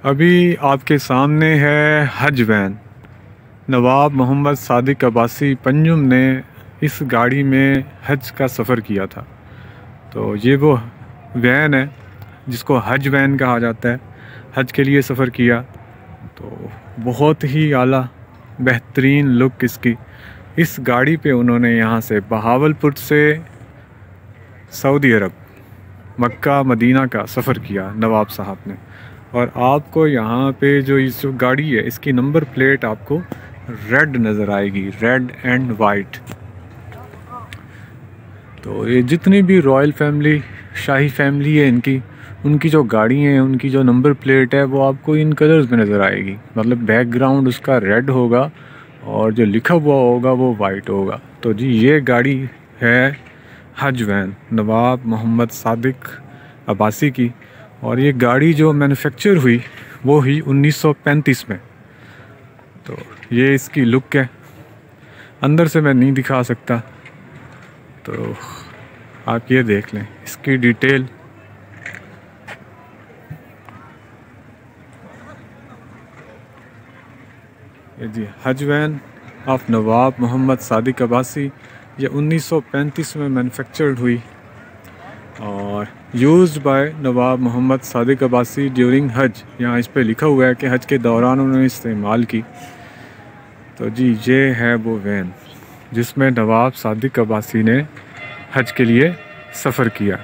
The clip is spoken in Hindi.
अभी आपके सामने है हज वैन। नवाब मोहम्मद सादिक अब्बासी पंजुम ने इस गाड़ी में हज का सफ़र किया था। तो ये वो वैन है जिसको हज वैन कहा जाता है। हज के लिए सफ़र किया तो बहुत ही आला बेहतरीन लुक इसकी। इस गाड़ी पे उन्होंने यहाँ से बहावलपुर से सऊदी अरब मक्का मदीना का सफ़र किया नवाब साहब ने। और आपको यहाँ पे जो इस गाड़ी है इसकी नंबर प्लेट आपको रेड नज़र आएगी, रेड एंड वाइट। तो ये जितनी भी रॉयल फैमिली, शाही फैमिली है इनकी, उनकी जो गाड़ी हैं उनकी जो नंबर प्लेट है वो आपको इन कलर्स में नज़र आएगी। मतलब बैकग्राउंड उसका रेड होगा और जो लिखा हुआ होगा वो वाइट होगा। तो जी ये गाड़ी है हज वैन नवाब मोहम्मद सादिक अब्बासी की। और ये गाड़ी जो मैन्युफैक्चर हुई वो हुई 1935 में। तो ये इसकी लुक है। अंदर से मैं नहीं दिखा सकता, तो आप ये देख लें इसकी डिटेल। ये जी हज वैन ऑफ नवाब मोहम्मद सादिक अब्बासी। ये 1935 में मैन्युफैक्चर्ड हुई और used by Nawab Mohammad Sadiq Abbasi during हज। यहाँ इस पे लिखा हुआ है कि हज के दौरान उन्होंने इस्तेमाल की। तो जी ये है वो वैन जिसमें नवाब सादिक अब्बासी ने हज के लिए सफ़र किया।